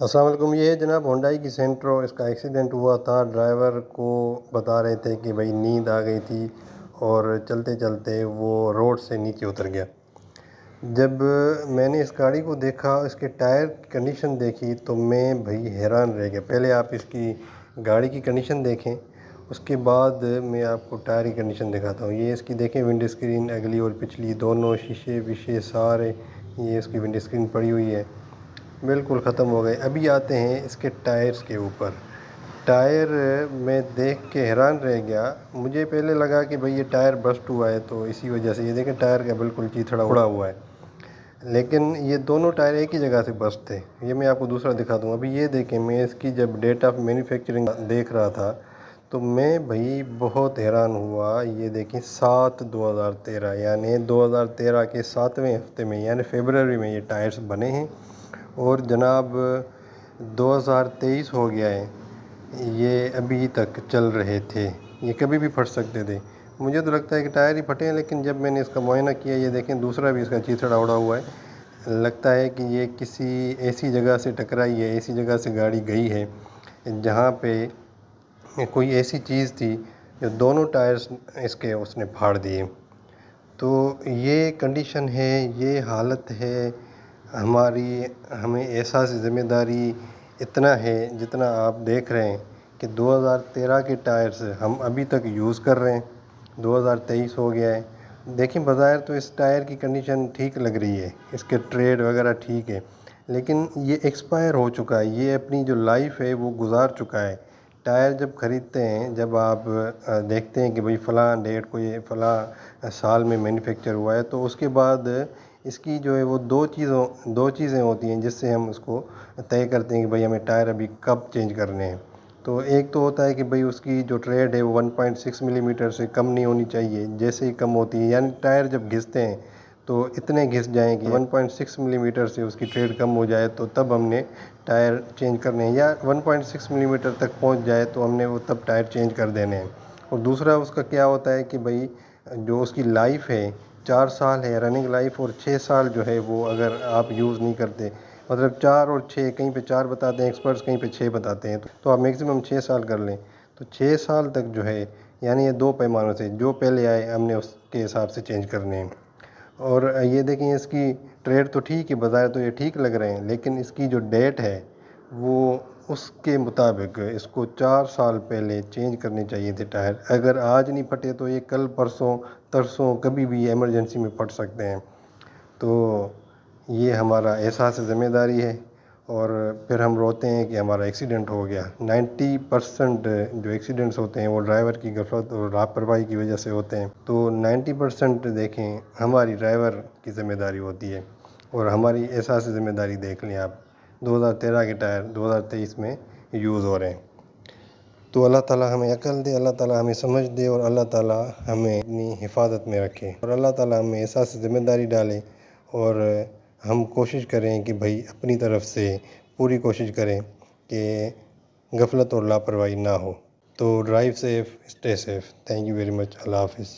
السلام علیکم۔ یہ ہے جناب ہونڈائی کی سینٹرو، اس کا ایکسیڈنٹ ہوا تھا۔ ڈرائیور کو بتا رہے تھے کہ بھائی نیند آ گئی تھی اور چلتے چلتے وہ روڈ سے نیچے اتر گیا۔ جب میں نے اس گاڑی کو دیکھا، اس کے ٹائر کی کنڈیشن دیکھی تو میں بھائی حیران رہ گیا۔ پہلے آپ اس کی گاڑی کی کنڈیشن دیکھیں، اس کے بعد میں آپ کو ٹائر کی کنڈیشن دکھاتا ہوں۔ یہ اس کی دیکھیں ونڈ اسکرین، اگلی اور پچھلی دونوں شیشے وشے سارے، یہ اس کی ونڈ اسکرین پڑی ہوئی ہے، بالکل ختم ہو گئے۔ ابھی آتے ہیں اس کے ٹائرز کے اوپر۔ ٹائر میں دیکھ کے حیران رہ گیا۔ مجھے پہلے لگا کہ بھئی یہ ٹائر برسٹ ہوا ہے تو اسی وجہ سے، یہ دیکھیں ٹائر کا بالکل چیتھڑا اڑا ہوا ہے، لیکن یہ دونوں ٹائر ایک ہی جگہ سے برسٹ تھے۔ یہ میں آپ کو دوسرا دکھا دوں۔ ابھی یہ دیکھیں، میں اس کی جب ڈیٹ آف مینوفیکچرنگ دیکھ رہا تھا تو میں بھئی بہت حیران ہوا۔ یہ دیکھیں 7/2013، یعنی 2013 کے 7ویں ہفتے میں، یعنی فیبروری میں یہ ٹائرز بنے ہیں، اور جناب 2023 ہو گیا ہے، یہ ابھی تک چل رہے تھے۔ یہ کبھی بھی پھٹ سکتے تھے۔ مجھے تو لگتا ہے کہ ٹائر ہی پھٹے ہیں، لیکن جب میں نے اس کا معائنہ کیا، یہ دیکھیں دوسرا بھی اس کا چیتھڑا اڑا ہوا ہے۔ لگتا ہے کہ یہ کسی ایسی جگہ سے ٹکرائی ہے، ایسی جگہ سے گاڑی گئی ہے جہاں پہ کوئی ایسی چیز تھی جو دونوں ٹائرز اس نے پھاڑ دیے۔ تو یہ کنڈیشن ہے، یہ حالت ہے ہمیں احساس ذمہ داری اتنا ہے جتنا آپ دیکھ رہے ہیں کہ 2013 کے ٹائرز ہم ابھی تک یوز کر رہے ہیں، 2023 ہو گیا ہے۔ دیکھیں بظاہر تو اس ٹائر کی کنڈیشن ٹھیک لگ رہی ہے، اس کے ٹریڈ وغیرہ ٹھیک ہے، لیکن یہ ایکسپائر ہو چکا ہے، یہ اپنی جو لائف ہے وہ گزار چکا ہے۔ ٹائر جب خریدتے ہیں، جب آپ دیکھتے ہیں کہ بھئی فلاں ڈیٹ کو یہ فلاں سال میں مینوفیکچر ہوا ہے، تو اس کے بعد اس کی جو ہے وہ دو چیزیں ہوتی ہیں جس سے ہم اس کو طے کرتے ہیں کہ بھئی ہمیں ٹائر ابھی کب چینج کرنے ہیں۔ تو ایک تو ہوتا ہے کہ بھئی اس کی جو ٹریڈ ہے وہ 1.6 ملی میٹر سے کم نہیں ہونی چاہیے، جیسے ہی کم ہوتی ہے، یعنی ٹائر جب گھستے ہیں تو اتنے گھس جائیں کہ 1.6 ملی میٹر سے اس کی ٹریڈ کم ہو جائے تو تب ہم نے ٹائر چینج کرنے ہیں، یا 1.6 ملی میٹر تک پہنچ جائے تو ہم نے وہ تب ٹائر چینج کر دینے ہیں۔ اور دوسرا اس کا کیا ہوتا ہے کہ بھئی جو اس کی لائف ہے 4 سال ہے رننگ لائف، اور 6 سال جو ہے وہ اگر آپ یوز نہیں کرتے، مطلب 4 اور 6، کہیں پہ 4 بتاتے ہیں ایکسپرٹس، کہیں پہ 6 بتاتے ہیں، تو آپ میکسیمم 6 سال کر لیں، تو 6 سال تک جو ہے، یعنی یہ 2 پیمانوں سے جو پہلے آئے ہم نے اس کے حساب سے چینج کرنے ہیں۔ اور یہ دیکھیں اس کی ٹریڈ تو ٹھیک ہے، بظاہر تو یہ ٹھیک لگ رہے ہیں، لیکن اس کی جو ڈیٹ ہے وہ اس کے مطابق اس کو 4 سال پہلے چینج کرنے چاہیے تھے ٹائر۔ اگر آج نہیں پھٹے تو یہ کل پرسوں ترسوں کبھی بھی ایمرجنسی میں پھٹ سکتے ہیں۔ تو یہ ہمارا احساس ذمہ داری ہے، اور پھر ہم روتے ہیں کہ ہمارا ایکسیڈنٹ ہو گیا۔ 90% جو ایکسیڈنٹس ہوتے ہیں وہ ڈرائیور کی غفلت اور لاپرواہی کی وجہ سے ہوتے ہیں، تو 90% دیکھیں ہماری ڈرائیور کی ذمہ داری ہوتی ہے، اور ہماری احساس ذمہ داری دیکھ لیں آپ، 2013 کے ٹائر 2023 میں یوز ہو رہے ہیں۔ تو اللہ تعالیٰ ہمیں عقل دے، اللہ تعالیٰ ہمیں سمجھ دے، اور اللہ تعالیٰ ہمیں اپنی حفاظت میں رکھے، اور اللہ تعالیٰ ہمیں احساس ذمہ داری ڈالے، اور ہم کوشش کریں کہ بھئی اپنی طرف سے پوری کوشش کریں کہ غفلت اور لاپرواہی نہ ہو۔ تو drive safe, stay safe. Thank you very much. اللہ حافظ۔